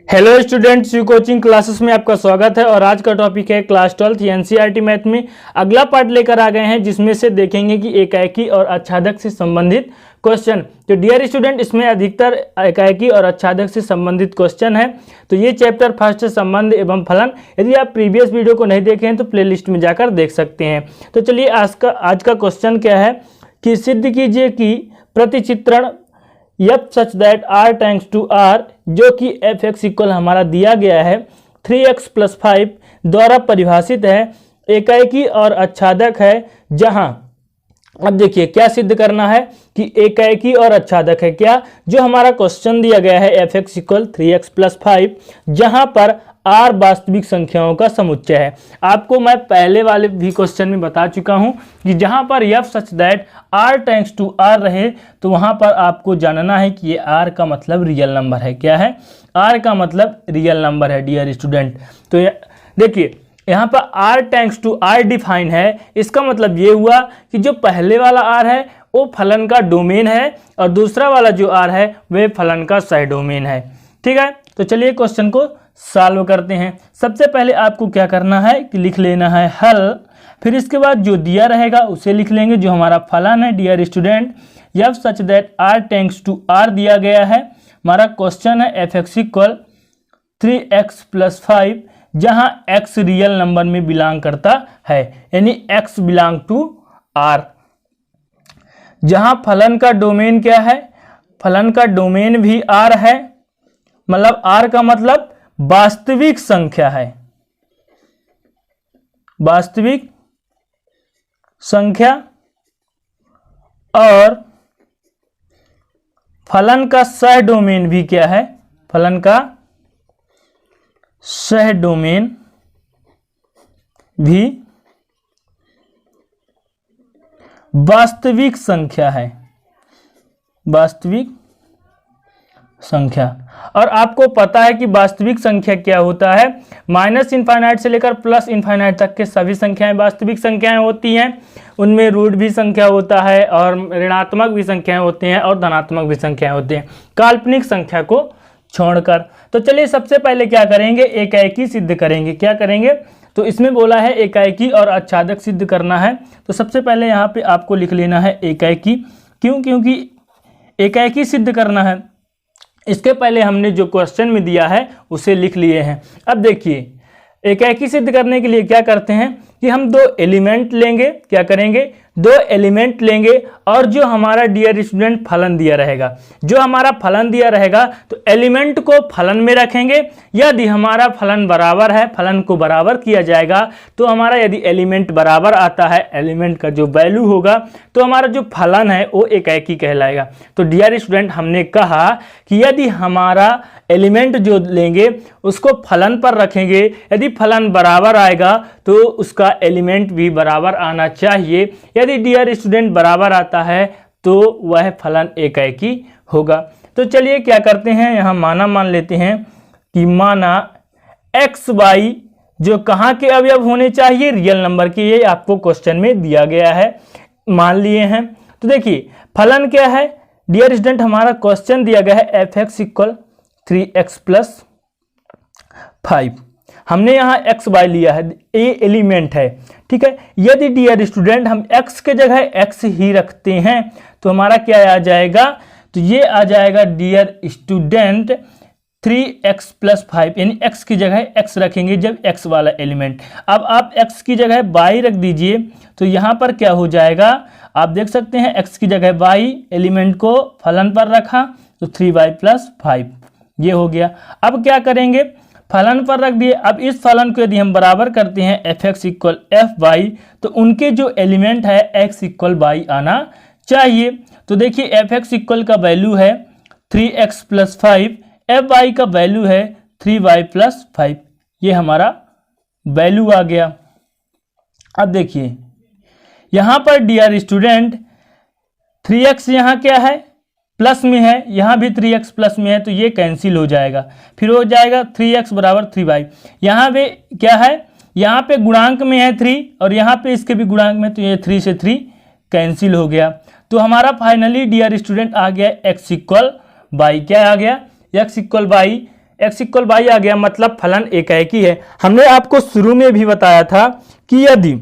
Hello students, you coaching classes में आपका स्वागत है। और आज का टॉपिक है क्लास 12th एनसीईआरटी मैथ में अगला पार्ट लेकर आ गए हैं, जिसमें से देखेंगे कि एकाएकी और आच्छादक से संबंधित क्वेश्चन। तो डियर स्टूडेंट, इसमें अधिकतर एकाएकी और आच्छादक से संबंधित क्वेश्चन है। तो ये चैप्टर फर्स्ट संबंध एवं फलन, यदि आप प्रीवियस वीडियो को नहीं देखे हैं तो प्लेलिस्ट में जाकर देख सकते हैं। तो चलिए आज का क्वेश्चन क्या है कि सिद्ध कीजिए कि प्रतिचित्रण f such that are tanks to R, जो कि एफ एक्स इक्वल हमारा दिया गया है 3x + 5 द्वारा परिभाषित है, एकाएकी और आच्छादक है। जहां अब देखिए क्या सिद्ध करना है कि एकाएकी और आच्छादक है क्या, जो हमारा क्वेश्चन दिया गया है एफ एक्स इक्वल 3x + 5, जहां पर आर वास्तविक संख्याओं का समुच्चय है। आपको मैं पहले वाले भी क्वेश्चन में बता चुका हूं कि जहां पर F such that are tanks to आर रहे, तो वहां पर आपको जानना है कि ये आर का मतलब रियल नंबर है। क्या है? आर का मतलब रियल नंबर है डियर स्टूडेंट। तो देखिए यहाँ पर R tanks to R define है। इसका मतलब ये हुआ कि जो पहले वाला आर है वो फलन का डोमेन है और दूसरा वाला जो आर है वह फलन का सह डोमेन है। ठीक है, तो चलिए क्वेश्चन को सॉल्व करते हैं। सबसे पहले आपको क्या करना है कि लिख लेना है हल, फिर इसके बाद जो दिया रहेगा उसे लिख लेंगे, जो हमारा फलन है dear student F such that are tanks to R दिया गया है। हमारा क्वेश्चन है एफ एक्स इक्वल 3x + 5, जहां x रियल नंबर में बिलोंग करता है, यानी x बिलोंग टू r। जहां फलन का डोमेन क्या है? फलन का डोमेन भी r है, मतलब r का मतलब वास्तविक संख्या है। वास्तविक संख्या और फलन का सह डोमेन भी क्या है? फलन का सह डोमेन भी वास्तविक संख्या है। वास्तविक संख्या, और आपको पता है कि वास्तविक संख्या क्या होता है? -∞ से लेकर +∞ तक के सभी संख्याएं वास्तविक संख्याएं होती हैं। उनमें रूट भी संख्या होता है और ऋणात्मक भी संख्याएं होती हैं और धनात्मक भी संख्याएं होती हैं, काल्पनिक संख्या को छोड़कर। तो चलिए सबसे पहले क्या करेंगे, एकाएकी सिद्ध करेंगे। क्या करेंगे? तो इसमें बोला है एकाएकी और आच्छादक सिद्ध करना है। तो सबसे पहले यहाँ पे आपको लिख लेना है एकाएकी। क्यों? क्योंकि एकाएकी सिद्ध करना है। इसके पहले हमने जो क्वेश्चन में दिया है उसे लिख लिए हैं। अब देखिए एकाएकी सिद्ध करने के लिए क्या करते हैं कि हम दो एलिमेंट लेंगे। क्या करेंगे? दो एलिमेंट लेंगे और जो हमारा डियर स्टूडेंट फलन दिया रहेगा, जो हमारा फलन दिया रहेगा तो एलिमेंट को फलन में रखेंगे। यदि हमारा फलन बराबर है, फलन को बराबर किया जाएगा, तो हमारा यदि एलिमेंट बराबर आता है, एलिमेंट का जो वैल्यू होगा, तो हमारा जो फलन है वो एकाएकी कहलाएगा। तो डियर स्टूडेंट हमने कहा कि यदि हमारा एलिमेंट जो लेंगे उसको फलन पर रखेंगे, यदि फलन बराबर आएगा तो उसका एलिमेंट भी बराबर आना चाहिए। यदि डियर स्टूडेंट बराबर आता है तो वह फलन एकाएकी होगा। तो चलिए क्या करते हैं, यहाँ माना मान लेते हैं कि माना एक्स वाई जो कहाँ के अवयव होने चाहिए? रियल नंबर के। ये आपको क्वेश्चन में दिया गया है, मान लिए हैं। तो देखिए फलन क्या है डियर स्टूडेंट, हमारा क्वेश्चन दिया गया है एफ एक्स इक्वल 3x + 5। हमने यहाँ x y लिया है, ए एलिमेंट है। ठीक है, यदि डियर स्टूडेंट हम x के जगह x ही रखते हैं तो हमारा क्या आ जाएगा? तो ये आ जाएगा डियर स्टूडेंट 3x + 5, यानी x की जगह x रखेंगे जब x वाला एलिमेंट। अब आप x की जगह y रख दीजिए तो यहाँ पर क्या हो जाएगा? आप देख सकते हैं x की जगह y, एलिमेंट को फलन पर रखा तो 3y + 5, ये हो गया। अब क्या करेंगे? फलन पर रख दिए। अब इस फलन को यदि हम बराबर करते हैं F X equal F Y, तो उनके जो एलिमेंट है x इक्वल वाई आना चाहिए। तो देखिए एफ एक्स इक्वल का वैल्यू है 3x + 5, एफ वाई का वैल्यू है 3y + 5, ये हमारा वैल्यू आ गया। अब देखिए यहाँ पर डियर स्टूडेंट 3x यहाँ क्या है? प्लस में है, यहाँ भी 3x प्लस में है, तो ये कैंसिल हो जाएगा। फिर हो जाएगा 3x = 3y। यहाँ पे क्या है? यहाँ पे गुणांक में है 3 और यहाँ पे इसके भी गुणांक में, तो ये 3 से 3 कैंसिल हो गया। तो हमारा फाइनली डियर स्टूडेंट आ गया x इक्वल y। क्या आ गया? x equal y, x equal y आ गया, मतलब फलन एकाएकी है। हमने आपको शुरू में भी बताया था कि यदि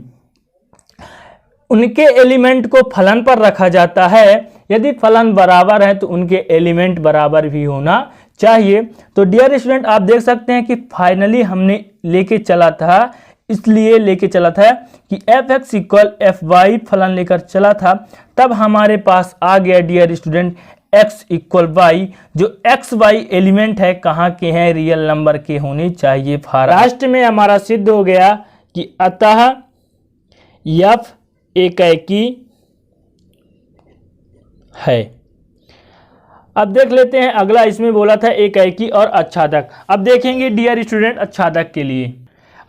उनके एलिमेंट को फलन पर रखा जाता है, यदि फलन बराबर है तो उनके एलिमेंट बराबर भी होना चाहिए। तो डियर स्टूडेंट, आप देख सकते हैं कि फाइनली हमने लेके चला था, इसलिए लेके चला था कि F X equal F Y फलन लेकर चला था, तब हमारे पास आ गया dear student x equal Y, जो x y एलिमेंट है कहाँ के हैं, रियल नंबर के होने चाहिए। लास्ट में हमारा सिद्ध हो गया कि अतः f एकाएकी है। अब देख लेते हैं अगला, इसमें बोला था एकाएकी और आच्छादक। अब देखेंगे डियर स्टूडेंट आच्छादक के लिए।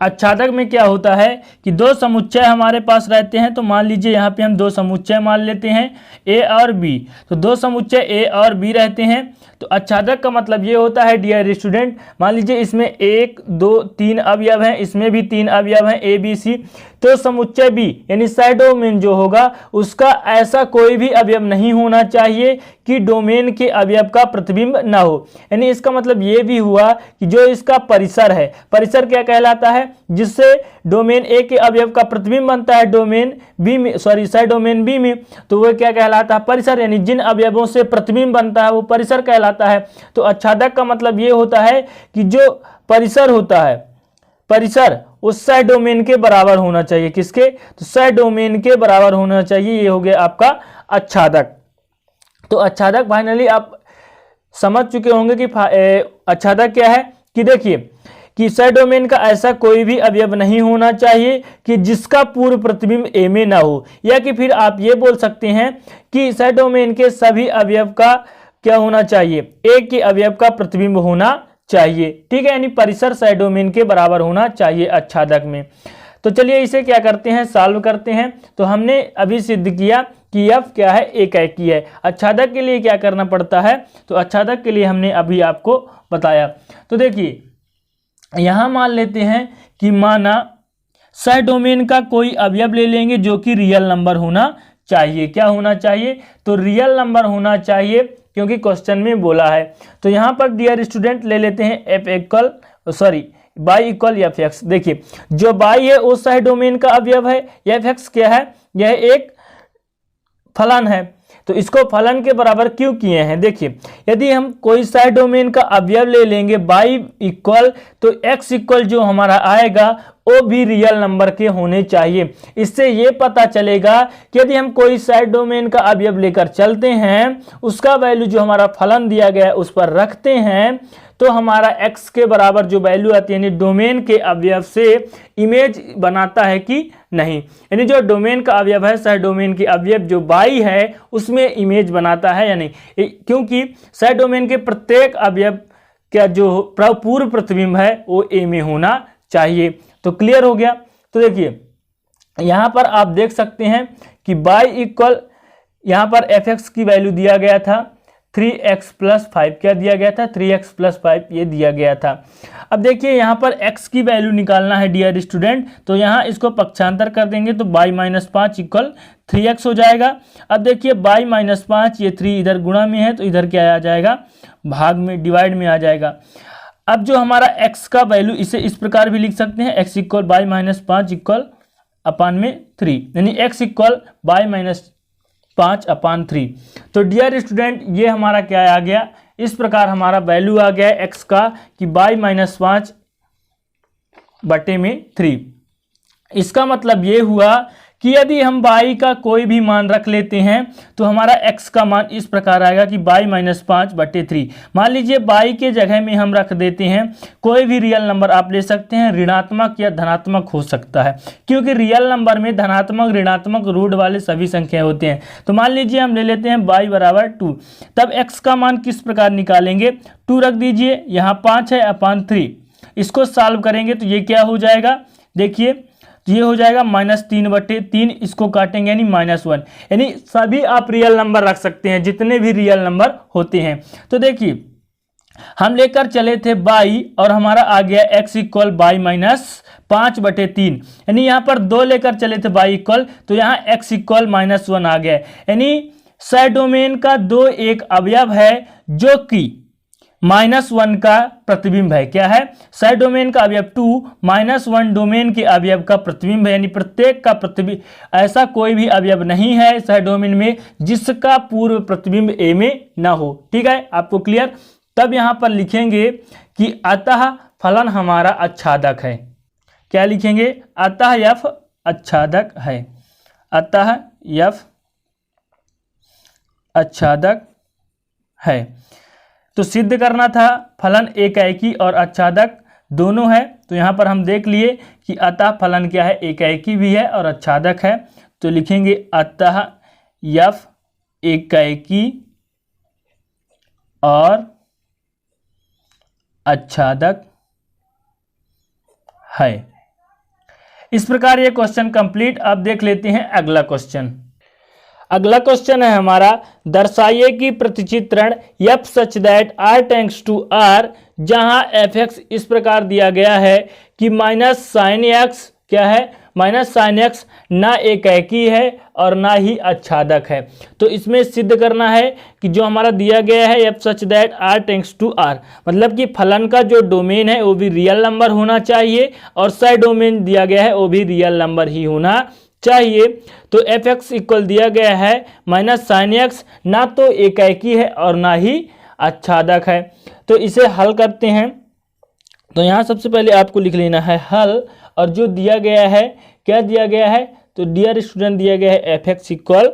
आच्छादक में क्या होता है कि दो समुच्चय हमारे पास रहते हैं, तो मान लीजिए यहाँ पे हम दो समुच्चय मान लेते हैं ए और बी, तो दो समुच्चय ए और बी रहते हैं। तो आच्छादक का मतलब ये होता है डियर स्टूडेंट, मान लीजिए इसमें 1 2 3 अवयव हैं, इसमें भी 3 अवयव हैं ए बी सी, तो समुच्चय बी यानी साइड डोमेन जो होगा उसका ऐसा कोई भी अवयव नहीं होना चाहिए कि डोमेन के अवयव का प्रतिबिंब ना हो। यानी इसका मतलब ये भी हुआ कि जो इसका परिसर है, परिसर क्या कहलाता है, जिससे डोमेन ए के अवयव का प्रतिबिंब बनता है डोमेन बी में, साइड डोमेन बी में, तो वो क्या कहलाता है, परिसर। यानी जिन अवयवों से प्रतिबिंब बनता है वो परिसर कहलाता है। तो आच्छादक का मतलब ये होता है कि जो परिसर होता है, परिसर उस साइड डोमेन के बराबर होना चाहिए। किसके, तो साइड डोमेन के बराबर होना चाहिए। ये हो गया आपका आच्छादक। तो आच्छादक फाइनली आप समझ चुके होंगे कि आच्छादक क्या है, कि देखिए कि साइड डोमेन का ऐसा कोई भी अवयव नहीं होना चाहिए कि जिसका पूर्व प्रतिबिंब ए में ना हो, या कि फिर आप ये बोल सकते हैं कि साइड डोमेन के सभी अवयव का क्या होना चाहिए, ए के अवयव का प्रतिबिंब होना चाहिए। ठीक है, यानी परिसर साइड डोमेन के बराबर होना चाहिए आच्छादक में। तो चलिए इसे क्या करते हैं, सॉल्व करते हैं। तो हमने अभी सिद्ध किया कि f क्या है, एकाएकी है। आच्छादक के लिए क्या करना पड़ता है, तो आच्छादक के लिए हमने अभी आपको बताया। तो देखिए यहां मान लेते हैं कि माना साइड डोमेन का कोई अवयव ले लेंगे जो कि रियल नंबर होना चाहिए। क्या होना चाहिए, तो रियल नंबर होना चाहिए, क्योंकि क्वेश्चन में बोला है। तो यहां पर डियर स्टूडेंट ले लेते हैं F equal by equal F x. देखिए जो बाई है उस साइड डोमेन का अवयव है, एफ एक्स क्या है, यह एक फलन है। तो इसको फलन के बराबर क्यों किए हैं, देखिए यदि हम कोई साइड डोमेन का अवयव ले लेंगे बाई इक्वल, तो एक्स इक्वल जो हमारा आएगा वो भी रियल नंबर के होने चाहिए। इससे ये पता चलेगा कि यदि हम कोई साइड डोमेन का अवयव लेकर चलते हैं, उसका वैल्यू जो हमारा फलन दिया गया है उस पर रखते हैं, तो हमारा x के बराबर जो वैल्यू आती है, यानी डोमेन के अवयव से इमेज बनाता है कि नहीं। यानी जो डोमेन का अवयव है, साइड डोमेन के अवयव जो बाई है उसमें इमेज बनाता है या नहीं, क्योंकि साइड डोमेन के प्रत्येक अवयव का जो पूर्व प्रतिबिंब है वो ए में होना चाहिए। तो क्लियर हो गया। तो देखिए यहां पर आप देख सकते हैं कि बाई इक्वल, यहां पर एफ एक्स की वैल्यू दिया गया था 3x प्लस 5, क्या दिया गया था, 3x प्लस 5 ये दिया गया था। अब देखिए यहाँ पर x की वैल्यू निकालना है डियर स्टूडेंट, तो यहाँ इसको पक्षांतर कर देंगे तो बाई माइनस 5 इक्वल 3x हो जाएगा। अब देखिए बाई माइनस 5, ये 3 इधर गुणा में है तो इधर क्या आ जाएगा, भाग में, डिवाइड में आ जाएगा। अब जो हमारा x का वैल्यू, इसे इस प्रकार भी लिख सकते हैं, x equal by minus 5 equal upon में 3, यानी x equal by minus 5 upon 3। तो डियर स्टूडेंट ये हमारा क्या आ गया, इस प्रकार हमारा वैल्यू आ गया है x का कि बाई माइनस 5 बटे में 3। इसका मतलब ये हुआ कि यदि हम बाई का कोई भी मान रख लेते हैं तो हमारा x का मान इस प्रकार आएगा कि बाई माइनस 5 बटे 3। मान लीजिए बाई के जगह में हम रख देते हैं कोई भी रियल नंबर आप ले सकते हैं, ऋणात्मक या धनात्मक हो सकता है, क्योंकि रियल नंबर में धनात्मक ऋणात्मक रूट वाले सभी संख्या होते हैं। तो मान लीजिए हम ले लेते हैं बाई बराबर 2, तब x का मान किस प्रकार निकालेंगे, 2 रख दीजिए, यहाँ 5 है अपान 3, इसको सॉल्व करेंगे तो ये क्या हो जाएगा, देखिए तो ये हो जाएगा -3 बटे 3, इसको काटेंगे यानी -1। यानी सभी आप रियल नंबर रख सकते हैं जितने भी रियल नंबर होते हैं। तो देखिए हम लेकर चले थे बाई और हमारा आ गया x इक्वल बाई माइनस 5 बटे 3, यानी यहाँ पर 2 लेकर चले थे बाई इक्वल, तो यहाँ x इक्वल -1 आ गया। यानी साइड डोमेन का 2 एक अवयव है जो कि -1 का प्रतिबिंब है। क्या है? सह डोमेन का अवयव 2 -1 डोमेन के अवयव का प्रतिबिंब है, यानी प्रत्येक का प्रतिबिंब, ऐसा कोई भी अवयव नहीं है सह डोमेन में जिसका पूर्व प्रतिबिंब ए में ना हो। ठीक है, आपको क्लियर? तब यहां पर लिखेंगे कि अतः फलन हमारा आच्छादक है। क्या लिखेंगे? अतः यफ आच्छादक है। अतः यफ आच्छादक है। तो सिद्ध करना था फलन एकाएकी और आच्छादक दोनों है। तो यहाँ पर हम देख लिए कि अतः फलन क्या है, एकाएकी भी है और आच्छादक है। तो लिखेंगे अतः यफ एकाएकी और आच्छादक है। इस प्रकार ये क्वेश्चन कंप्लीट। अब देख लेते हैं अगला क्वेश्चन। अगला क्वेश्चन है हमारा, दर्शाइए कि प्रतिचित्रण f such that r tends to r, जहां f(x) इस प्रकार दिया गया है कि -sin x क्या है, -sin x ना एकाएकी है और ना ही आच्छादक है। तो इसमें सिद्ध करना है कि जो हमारा दिया गया है f such that r tends to r, मतलब कि फलन का जो डोमेन है वो भी रियल नंबर होना चाहिए और सह डोमेन दिया गया है वो भी रियल नंबर ही होना चाहिए। तो f(x) इक्वल दिया गया है -sin x, ना तो एकाएकी है और ना ही आच्छादक है। तो इसे हल करते हैं। तो यहाँ सबसे पहले आपको लिख लेना है हल, और जो दिया गया है, क्या दिया गया है, तो डियर स्टूडेंट दिया गया है f(x) इक्वल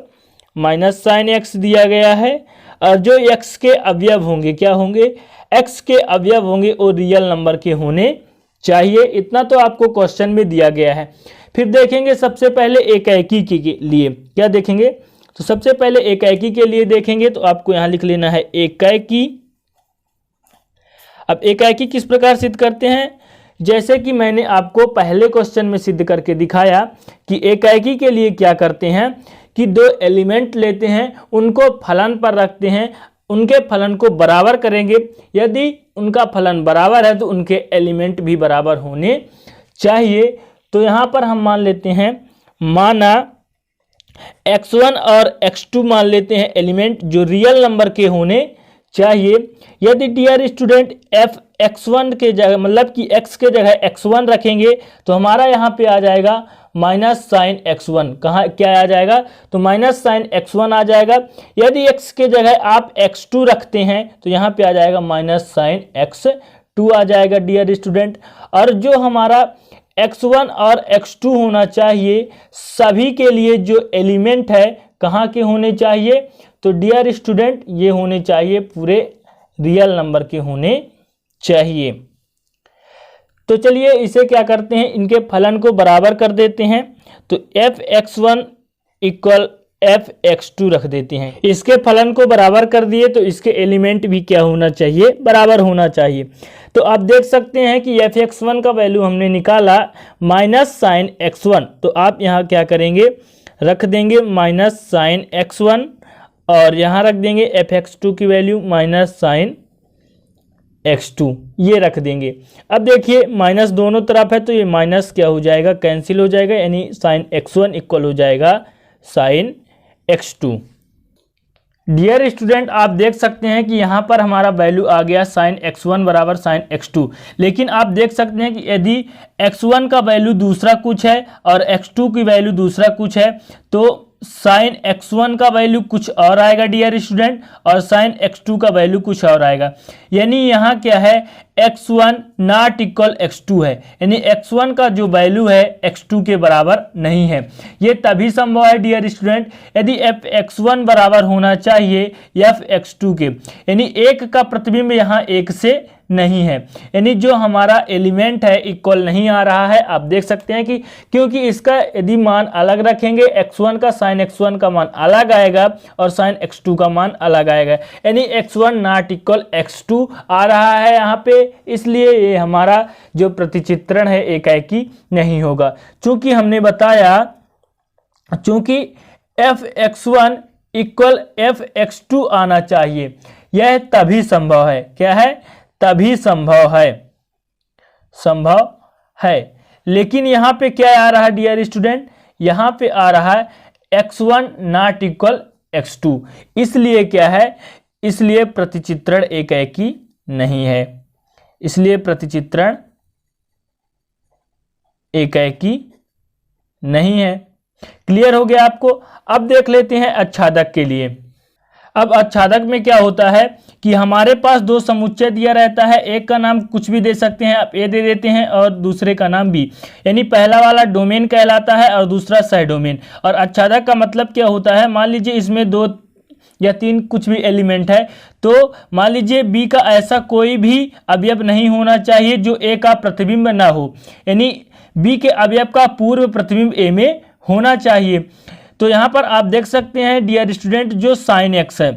-sin x दिया गया है, और जो x के अवयव होंगे, क्या होंगे, x के अवयव होंगे वो रियल नंबर के होने चाहिए। इतना तो आपको क्वेश्चन में दिया गया है। फिर देखेंगे सबसे पहले एकाएकी के लिए, क्या देखेंगे, तो सबसे पहले एकाएकी के लिए देखेंगे। तो आपको यहाँ लिख लेना है एकाएकी। अब एकाएकी किस प्रकार सिद्ध करते हैं, जैसे कि मैंने आपको पहले क्वेश्चन में सिद्ध करके दिखाया कि एकाएकी के लिए क्या करते हैं कि दो एलिमेंट लेते हैं, उनको फलन पर रखते हैं, उनके फलन को बराबर करेंगे। यदि उनका फलन बराबर है तो उनके एलिमेंट भी बराबर होने चाहिए। तो यहाँ पर हम मान लेते हैं, माना x1 और x2 मान लेते हैं एलिमेंट जो रियल नंबर के होने चाहिए। यदि डियर स्टूडेंट f(x1) के जगह, मतलब कि x के जगह x1 रखेंगे तो हमारा यहाँ पे आ जाएगा -sin x1। कहाँ क्या आ जाएगा, तो -sin x1 आ जाएगा। यदि x के जगह आप x2 रखते हैं तो यहाँ पे आ जाएगा -sin x2 आ जाएगा डियर स्टूडेंट। और जो हमारा x1 और x2 होना चाहिए, सभी के लिए जो एलिमेंट है कहाँ के होने चाहिए, तो डियर स्टूडेंट ये होने चाहिए पूरे रियल नंबर के होने चाहिए। तो चलिए इसे क्या करते हैं, इनके फलन को बराबर कर देते हैं। तो f(x1) इक्वल f(x2) रख देते हैं। इसके फलन को बराबर कर दिए तो इसके एलिमेंट भी क्या होना चाहिए, बराबर होना चाहिए। तो आप देख सकते हैं कि f(x1) का वैल्यू हमने निकाला -sin x1। तो आप यहाँ क्या करेंगे, रख देंगे -sin x1 और यहाँ रख देंगे f(x2) की वैल्यू -sin x2, ये रख देंगे। अब देखिए माइनस दोनों तरफ है तो ये माइनस क्या हो जाएगा, कैंसिल हो जाएगा, यानी sin x1 इक्वल हो जाएगा sin x2। डियर स्टूडेंट आप देख सकते हैं कि यहाँ पर हमारा वैल्यू आ गया sin x1 बराबर sin x2। लेकिन आप देख सकते हैं कि यदि x1 का वैल्यू दूसरा कुछ है और x2 की वैल्यू दूसरा कुछ है तो sin x1 का वैल्यू कुछ और आएगा डियर स्टूडेंट, और sin x2 का वैल्यू कुछ और आएगा। यानी यहाँ क्या है, x1 नॉट इक्वल x2 है, यानी x1 का जो वैल्यू है x2 के बराबर नहीं है। ये तभी संभव है डियर स्टूडेंट यदि f(x1) बराबर होना चाहिए f(x2) के, यानी एक का प्रतिबिंब यहाँ एक से नहीं है, यानी जो हमारा एलिमेंट है इक्वल नहीं आ रहा है। आप देख सकते हैं कि क्योंकि इसका यदि मान अलग रखेंगे x1 का sin x1 का मान अलग आएगा और sin x2 का मान अलग आएगा, यानी x1 नॉट इक्वल x2 आ रहा है यहाँ पे, इसलिए ये हमारा जो प्रतिचित्रण है एकाएकी नहीं होगा। चूंकि हमने बताया चूंकि f(x1) इक्वल f(x2) आना चाहिए, यह तभी संभव है, क्या है, तभी संभव है। लेकिन यहाँ पे क्या आ रहा है डियर स्टूडेंट, यहाँ पे आ रहा है x1 नॉट इक्वल x2, इसलिए क्या है, इसलिए प्रतिचित्रण एकाएकी नहीं है, इसलिए प्रतिचित्रण एकाएकी नहीं है। क्लियर हो गया आपको। अब देख लेते हैं आच्छादक के लिए। अब आच्छादक में क्या होता है कि हमारे पास दो समुच्चय दिया रहता है, एक का नाम कुछ भी दे सकते हैं, आप ए दे देते हैं और दूसरे का नाम बी, यानी पहला वाला डोमेन कहलाता है और दूसरा सह डोमेन। और आच्छादक का मतलब क्या होता है, मान लीजिए इसमें 2 या 3 कुछ भी एलिमेंट है, तो मान लीजिए बी का ऐसा कोई भी अवयव नहीं होना चाहिए जो ए का प्रतिबिंब ना हो, यानी बी के अवयव का पूर्व प्रतिबिंब ए में होना चाहिए। तो यहाँ पर आप देख सकते हैं डियर स्टूडेंट, जो साइन एक्स है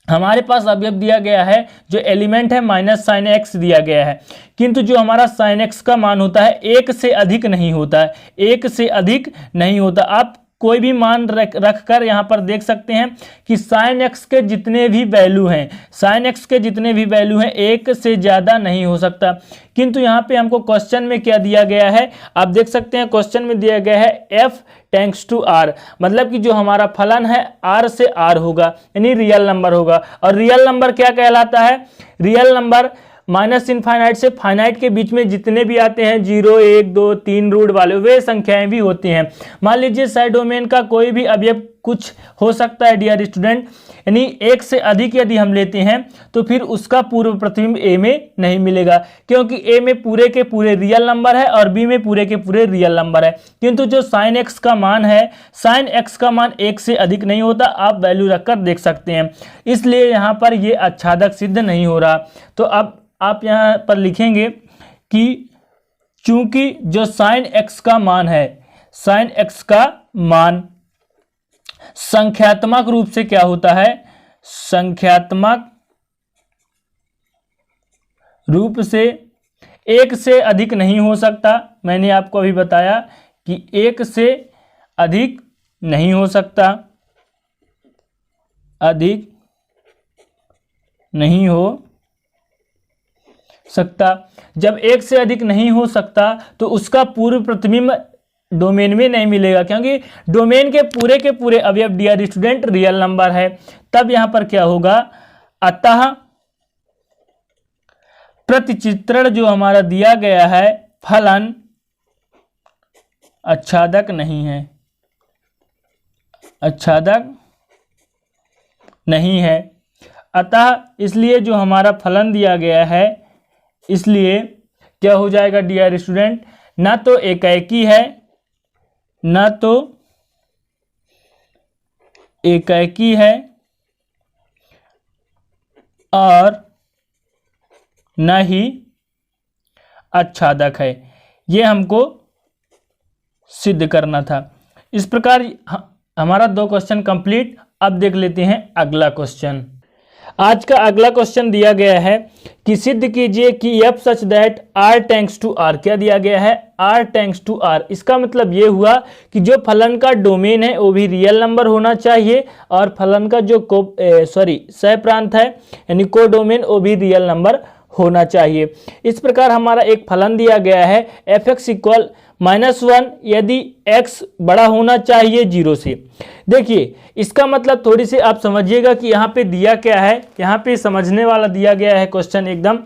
हमारे पास अवयव दिया गया है, जो एलिमेंट है माइनस साइन एक्स दिया गया है, किंतु जो हमारा साइन एक्स का मान होता है 1 से अधिक नहीं होता है, 1 से अधिक नहीं होता। आप कोई भी मान रख कर यहाँ पर देख सकते हैं कि साइन एक्स के जितने भी वैल्यू हैं, साइन एक्स के जितने भी वैल्यू हैं 1 से ज़्यादा नहीं हो सकता। किंतु यहाँ पे हमको क्वेश्चन में क्या दिया गया है, आप देख सकते हैं क्वेश्चन में दिया गया है f टेंड्स टू r, मतलब कि जो हमारा फलन है r से r होगा, यानी रियल नंबर होगा। और रियल नंबर क्या कहलाता है, रियल नंबर माइनस इनफाइनाइट से फाइनाइट के बीच में जितने भी आते हैं 0, 1, 2, 3 रूट वाले वे संख्याएं भी होती हैं। मान लीजिए साइड डोमेन का कोई भी अवयव कुछ हो सकता है डियर स्टूडेंट, यानी 1 से अधिक यदि हम लेते हैं तो फिर उसका पूर्व प्रतिबिंब ए में नहीं मिलेगा, क्योंकि ए में पूरे के पूरे रियल नंबर है और बी में पूरे के पूरे रियल नंबर है। किंतु जो साइन एक्स का मान है, साइन एक्स का मान 1 से अधिक नहीं होता, आप वैल्यू रखकर देख सकते हैं, इसलिए यहाँ पर ये आच्छादक सिद्ध नहीं हो रहा। तो अब आप यहाँ पर लिखेंगे कि चूंकि जो साइन एक्स का मान है, साइन एक्स का मान संख्यात्मक रूप से क्या होता है, संख्यात्मक रूप से 1 से अधिक नहीं हो सकता। मैंने आपको अभी बताया कि 1 से अधिक नहीं हो सकता, अधिक नहीं हो सकता। जब 1 से अधिक नहीं हो सकता तो उसका पूर्व प्रतिबिंब डोमेन में नहीं मिलेगा, क्योंकि डोमेन के पूरे अवयव डियर स्टूडेंट रियल नंबर है। तब यहां पर क्या होगा, अतः प्रतिचित्रण जो हमारा दिया गया है फलन आच्छादक नहीं है, आच्छादक नहीं है। अतः इसलिए जो हमारा फलन दिया गया है, इसलिए क्या हो जाएगा डियर स्टूडेंट, ना तो एकाएकी है, ना तो एकाएकी है और न ही आच्छादक है। ये हमको सिद्ध करना था। इस प्रकार हमारा 2 क्वेश्चन कंप्लीट। अब देख लेते हैं अगला क्वेश्चन। आज का अगला क्वेश्चन दिया गया है कि सिद्ध कीजिए कि f such that r tends to r, क्या दिया गया है, r टेंड्स टू r। इसका मतलब ये हुआ कि जो फलन का डोमेन है वो भी रियल नंबर होना चाहिए और फलन का जो सह प्रांत है यानी को डोमेन वो भी रियल नंबर होना चाहिए। इस प्रकार हमारा एक फलन दिया गया है f(x) इक्वल -1 यदि x बड़ा होना चाहिए 0 से। देखिए इसका मतलब थोड़ी सी आप समझिएगा कि यहाँ पे दिया क्या है, यहाँ पे समझने वाला दिया गया है क्वेश्चन एकदम।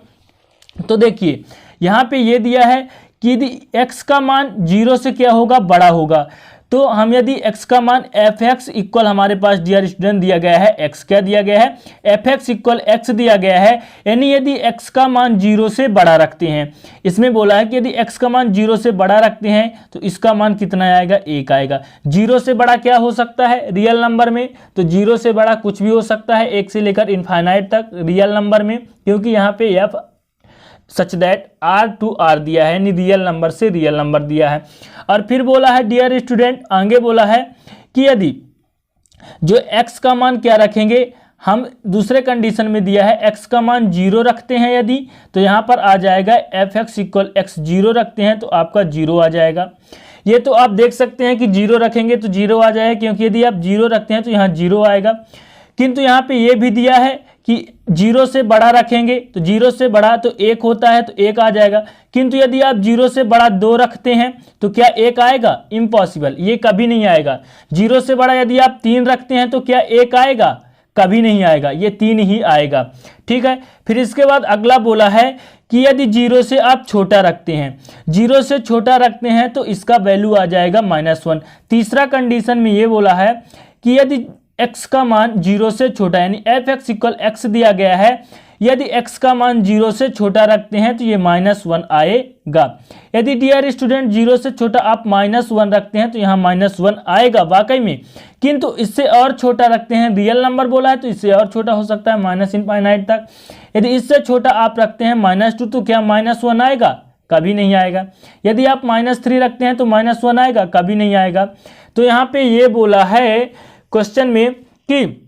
तो देखिए यहाँ पे ये दिया है कि यदि x का मान 0 से क्या होगा, बड़ा होगा, तो हम यदि x का मान f(x) इक्वल हमारे पास डियर स्टूडेंट दिया गया है x, क्या दिया गया है, f(x) इक्वल x दिया गया है, यानी यदि x का मान 0 से बड़ा रखते हैं, इसमें बोला है कि यदि x का मान 0 से बड़ा रखते हैं तो इसका मान कितना आएगा, 1 आएगा। 0 से बड़ा क्या हो सकता है रियल नंबर में, तो 0 से बड़ा कुछ भी हो सकता है 1 से लेकर इनफाइनाइट तक रियल नंबर में, क्योंकि यहाँ पे f such that r to r दिया है, यानी रियल नंबर से रियल नंबर दिया है। और फिर बोला है डियर स्टूडेंट, आगे बोला है कि यदि जो x का मान क्या रखेंगे, हम दूसरे कंडीशन में दिया है x का मान 0 रखते हैं यदि, तो यहाँ पर आ जाएगा f(x) इक्वल x 0 रखते हैं तो आपका 0 आ जाएगा। ये तो आप देख सकते हैं कि 0 रखेंगे तो 0 आ जाएगा, क्योंकि यदि आप 0 रखते हैं तो यहाँ 0 आएगा। किंतु यहाँ पे ये भी दिया है कि 0 से बड़ा रखेंगे तो 0 से बड़ा तो 1 होता है तो 1 आ जाएगा, किंतु यदि आप 0 से बड़ा 2 रखते हैं तो क्या 1 आएगा, इम्पॉसिबल, ये कभी नहीं आएगा। 0 से बड़ा यदि आप 3 रखते हैं तो क्या 1 आएगा, कभी नहीं आएगा, ये 3 ही आएगा। ठीक है, फिर इसके बाद अगला बोला है कि यदि 0 से आप छोटा रखते हैं, 0 से छोटा रखते हैं तो इसका वैल्यू आ जाएगा -1। तीसरा कंडीशन में ये बोला है कि यदि x का मान 0 से छोटा यानी f(x = x) दिया गया है, यदि x का मान 0 से छोटा रखते हैं तो ये -1 आएगा। यदि डियर स्टूडेंट 0 से छोटा आप -1 रखते हैं तो यहाँ -1 आएगा वाकई में, किंतु इससे और छोटा रखते हैं, रियल नंबर बोला है तो इससे और छोटा हो सकता है -∞ तक। यदि इससे छोटा आप रखते हैं -2 तो क्या -1 आएगा? कभी नहीं आएगा। यदि आप -3 रखते हैं तो -1 आएगा? कभी नहीं आएगा। तो यहाँ पे ये बोला है क्वेश्चन में कि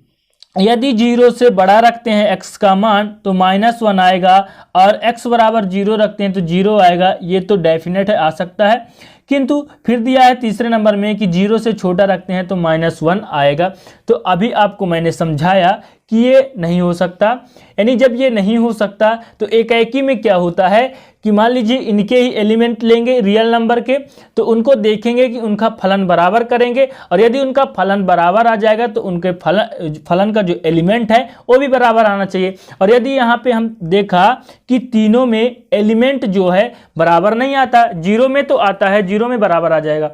यदि 0 से बड़ा रखते हैं x का मान तो -1 आएगा, और x बराबर 0 रखते हैं तो 0 आएगा। ये तो डेफिनेट है, आ सकता है, किंतु फिर दिया है तीसरे नंबर में कि 0 से छोटा रखते हैं तो -1 आएगा। तो अभी आपको मैंने समझाया कि ये नहीं हो सकता। यानी जब ये नहीं हो सकता तो एकाएकी में क्या होता है कि मान लीजिए इनके ही एलिमेंट लेंगे रियल नंबर के, तो उनको देखेंगे कि उनका फलन बराबर करेंगे, और यदि उनका फलन बराबर आ जाएगा तो उनके फलन का जो एलिमेंट है वो भी बराबर आना चाहिए। और यदि यहाँ पे हम देखा कि तीनों में एलिमेंट जो है बराबर नहीं आता, 0 में तो आता है, 0 में बराबर आ जाएगा,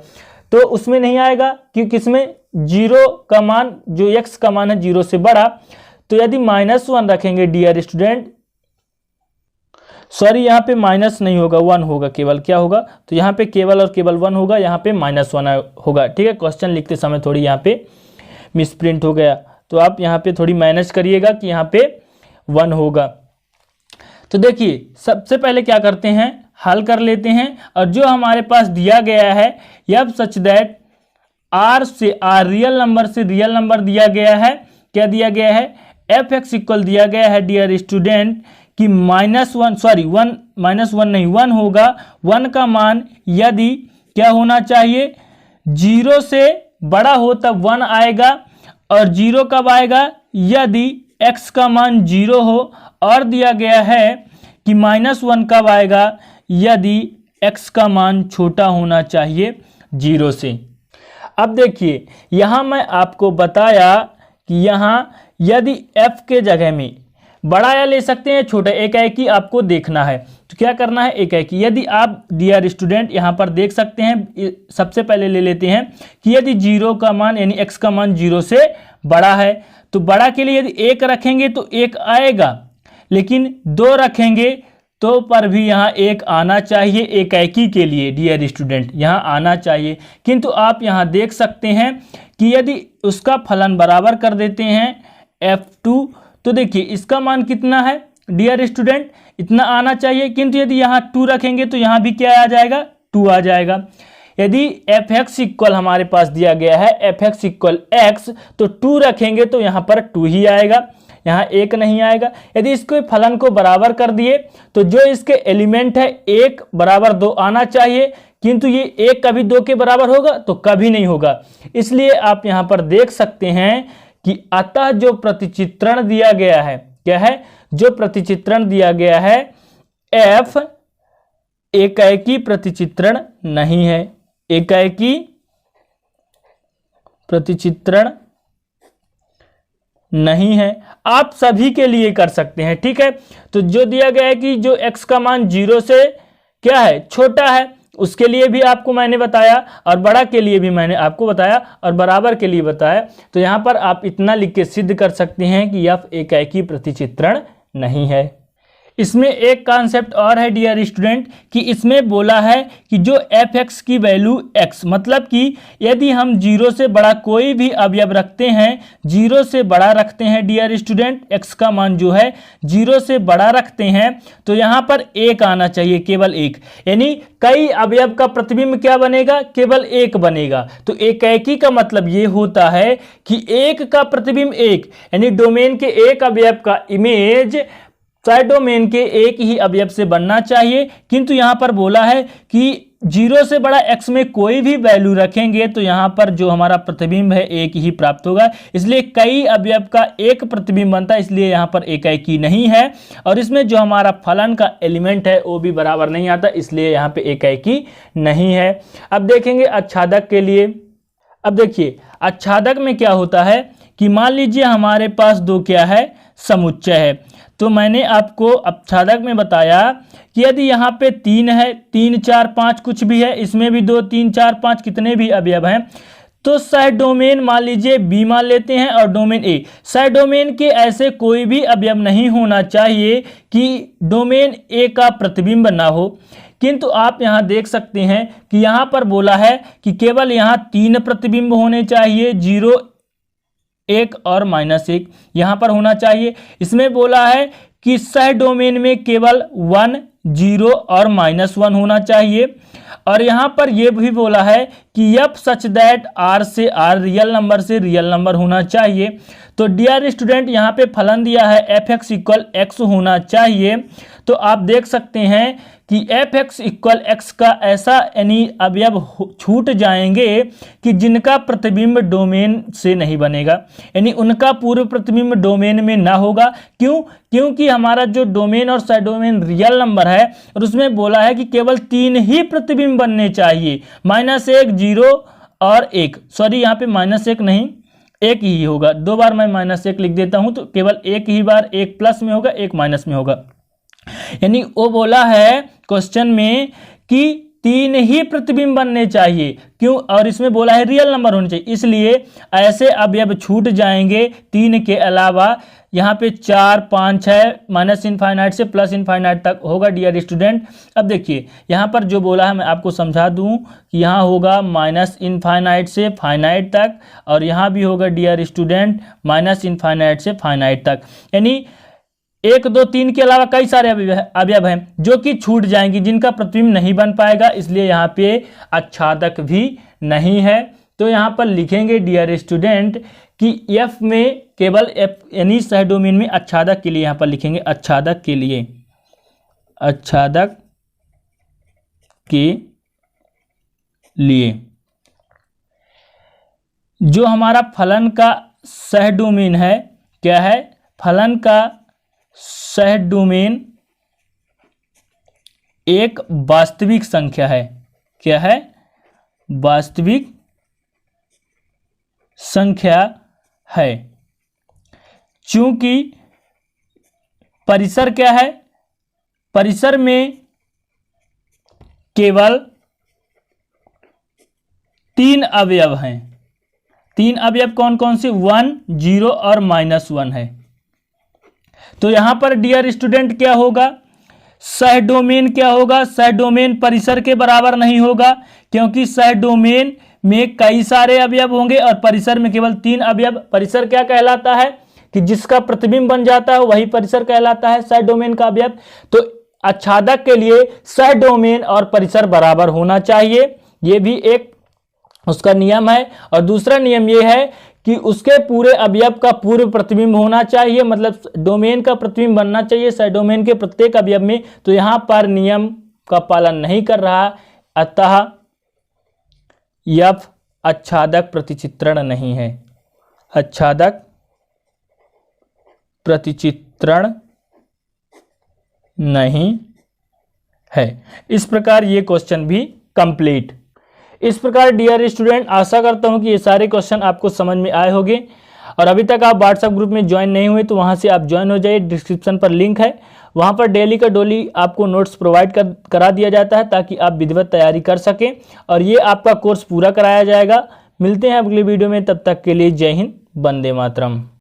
तो उसमें नहीं आएगा क्योंकि इसमें 0 का मान जो x का मान है 0 से बड़ा। तो यदि -1 रखेंगे डियर स्टूडेंट, सॉरी यहाँ पे माइनस नहीं होगा, 1 होगा केवल, क्या होगा तो यहाँ पे केवल और केवल 1 होगा, यहाँ पे -1 होगा। ठीक है, क्वेश्चन लिखते समय थोड़ी यहाँ पे मिसप्रिंट हो गया, तो आप यहाँ पे थोड़ी मैनेज करिएगा कि यहाँ पे 1 होगा। तो देखिए सबसे पहले क्या करते हैं, हल कर लेते हैं, और जो हमारे पास दिया गया है यब सच दैट r से r रियल नंबर से रियल नंबर दिया गया है, क्या दिया गया है, f(x) = दिया गया है डियर स्टूडेंट कि -1 होगा। 1 का मान यदि क्या होना चाहिए, 0 से बड़ा हो तब 1 आएगा, और 0 कब आएगा, यदि x का मान 0 हो, और दिया गया है कि -1 कब आएगा, यदि x का मान छोटा होना चाहिए 0 से। अब देखिए यहाँ मैं आपको बताया कि यहाँ यदि f के जगह में बड़ा या ले सकते हैं छोटा, एकाएकी आपको देखना है। तो क्या करना है, एकाएकी। यदि आप डियर स्टूडेंट यहाँ पर देख सकते हैं, सबसे पहले ले लेते हैं कि यदि 0 का मान यानी x का मान 0 से बड़ा है, तो बड़ा के लिए यदि 1 रखेंगे तो 1 आएगा, लेकिन 2 रखेंगे तो पर भी यहाँ 1 आना चाहिए एकाएकी के लिए डियर स्टूडेंट, यहाँ आना चाहिए। किंतु आप यहाँ देख सकते हैं कि यदि उसका फलन बराबर कर देते हैं f2, तो देखिए इसका मान कितना है डियर स्टूडेंट, इतना आना चाहिए, किंतु यदि यहाँ 2 रखेंगे तो यहाँ भी क्या आ जाएगा, 2 आ जाएगा। यदि f(x) = हमारे पास दिया गया है f(x) = x, तो 2 रखेंगे तो यहाँ पर 2 ही आएगा, यहाँ 1 नहीं आएगा। यदि इसको फलन को बराबर कर दिए तो जो इसके एलिमेंट है 1 बराबर 2 आना चाहिए, किंतु ये 1 कभी 2 के बराबर होगा तो कभी नहीं होगा। इसलिए आप यहाँ पर देख सकते हैं कि अतः जो प्रतिचित्रण दिया गया है, क्या है, जो प्रतिचित्रण दिया गया है f एकाएकी प्रतिचित्रण नहीं है, एकाएकी प्रतिचित्रण नहीं है। आप सभी के लिए कर सकते हैं, ठीक है। तो जो दिया गया है कि जो x का मान 0 से क्या है, छोटा है, उसके लिए भी आपको मैंने बताया, और बड़ा के लिए भी मैंने आपको बताया, और बराबर के लिए बताया। तो यहाँ पर आप इतना लिख के सिद्ध कर सकते हैं कि f एकाएकी प्रतिचित्रण नहीं है। इसमें एक कॉन्सेप्ट और है डियर स्टूडेंट कि इसमें बोला है कि जो f(x) की वैल्यू x, मतलब कि यदि हम 0 से बड़ा कोई भी अवयव रखते हैं, 0 से बड़ा रखते हैं डियर स्टूडेंट, x का मान जो है 0 से बड़ा रखते हैं, तो यहाँ पर 1 आना चाहिए, केवल 1। यानी कई अवयव का प्रतिबिंब क्या बनेगा, केवल 1 बनेगा। तो एकाएकी का मतलब ये होता है कि 1 का प्रतिबिंब 1, यानी डोमेन के एक अवयव का इमेज साइड डोमेन के एक ही अवयव से बनना चाहिए। किंतु यहाँ पर बोला है कि 0 से बड़ा x में कोई भी वैल्यू रखेंगे तो यहाँ पर जो हमारा प्रतिबिंब है 1 ही प्राप्त होगा। इसलिए कई अवयव का एक प्रतिबिंब बनता है, इसलिए यहाँ पर एकाएकी नहीं है। और इसमें जो हमारा फलन का एलिमेंट है वो भी बराबर नहीं आता, इसलिए यहाँ पे एकाएकी नहीं है। अब देखेंगे आच्छादक के लिए। अब देखिए आच्छादक में क्या होता है कि मान लीजिए हमारे पास दो क्या है, समुच्चय है। तो मैंने आपको अपच्छादक में बताया कि यदि यहाँ पे 3 है, 3 4 5 कुछ भी है, इसमें भी 2 3 4 5 कितने भी अवयव हैं, तो सह डोमेन मान लीजिए बी मान लेते हैं और डोमेन ए। सह डोमेन के ऐसे कोई भी अवयव नहीं होना चाहिए कि डोमेन ए का प्रतिबिंब ना हो। किंतु आप यहाँ देख सकते हैं कि यहाँ पर बोला है कि केवल यहाँ 3 प्रतिबिंब होने चाहिए, 0 1 और -1 यहाँ पर होना चाहिए। इसमें बोला है कि सह डोमेन में केवल 1 0 और -1 होना चाहिए। और यहाँ पर यह भी बोला है कि एफ सच दैट आर से आर रियल नंबर से रियल नंबर होना चाहिए। तो डियर स्टूडेंट यहाँ पे फलन दिया है एफ एक्स इक्वल एक्स होना चाहिए। तो आप देख सकते हैं कि एफ एक्स इक्वल एक्स का ऐसा यानी अवयव छूट जाएंगे कि जिनका प्रतिबिंब डोमेन से नहीं बनेगा, यानी उनका पूर्व प्रतिबिंब डोमेन में ना होगा। क्यों? क्योंकि हमारा जो डोमेन और साइड डोमेन रियल नंबर है और उसमें बोला है कि केवल 3 ही प्रतिबिंब बनने चाहिए, -1 0 और 1। सॉरी यहाँ पे -1 नहीं, 1 ही होगा। 2 बार मैं -1 लिख देता हूं तो केवल 1 ही बार, 1 प्लस में होगा 1 माइनस में होगा। यानी वो बोला है क्वेश्चन में कि 3 ही प्रतिबिंब बनने चाहिए। क्यों? और इसमें बोला है रियल नंबर होने चाहिए, इसलिए ऐसे अवयव छूट जाएंगे 3 के अलावा। यहाँ पे 4 5 6 माइनस इनफाइनाइट से प्लस इनफाइनाइट तक होगा डियर स्टूडेंट। अब देखिए यहाँ पर जो बोला है मैं आपको समझा दूं कि यहाँ होगा माइनस इनफाइनाइट से फाइनाइट तक, और यहाँ भी होगा डियर स्टूडेंट माइनस इनफाइनाइट से फाइनाइट तक। यानी 1 2 3 के अलावा कई सारे अवयव हैं जो कि छूट जाएंगी, जिनका प्रतिबिंब नहीं बन पाएगा, इसलिए यहाँ पे आच्छादक भी नहीं है। तो यहाँ पर लिखेंगे डियर स्टूडेंट कि F में केवल F यानी सह डोमेन में आच्छादक के लिए यहाँ पर लिखेंगे आच्छादक के लिए, आच्छादक के लिए जो हमारा फलन का सह डोमेन है, क्या है? फलन का सह डोमेन एक वास्तविक संख्या है। क्या है? वास्तविक संख्या है। चूंकि परिसर क्या है? परिसर में केवल 3 अवयव हैं। 3 अवयव कौन कौन से? 1 0 और -1 है। तो यहां पर डियर स्टूडेंट क्या होगा? सह डोमेन क्या होगा? सह डोमेन परिसर के बराबर नहीं होगा, क्योंकि सह डोमेन में कई सारे अवयव होंगे और परिसर में केवल 3 अवयव। परिसर क्या कहलाता है? कि जिसका प्रतिबिंब बन जाता है वही परिसर कहलाता है, सह डोमेन का अवयव। तो आच्छादक के लिए सह डोमेन और परिसर बराबर होना चाहिए, यह भी एक उसका नियम है। और दूसरा नियम यह है कि उसके पूरे अवयव का पूर्व प्रतिबिंब होना चाहिए, मतलब डोमेन का प्रतिबिंब बनना चाहिए सह डोमेन के प्रत्येक अवयव में। तो यहां पर नियम का पालन नहीं कर रहा, अतः F आच्छादक प्रतिचित्रण नहीं है, आच्छादक प्रतिचित्रण नहीं है। इस प्रकार ये क्वेश्चन भी कंप्लीट। इस प्रकार डियर स्टूडेंट आशा करता हूं कि ये सारे क्वेश्चन आपको समझ में आए होंगे। और अभी तक आप व्हाट्सएप ग्रुप में ज्वाइन नहीं हुए तो वहां से आप ज्वाइन हो जाइए, डिस्क्रिप्शन पर लिंक है। वहां पर डेली का डोली आपको नोट्स प्रोवाइड करा दिया जाता है ताकि आप विधिवत तैयारी कर सकें, और ये आपका कोर्स पूरा कराया जाएगा। मिलते हैं अगली वीडियो में, तब तक के लिए जय हिंद, वंदे मातरम।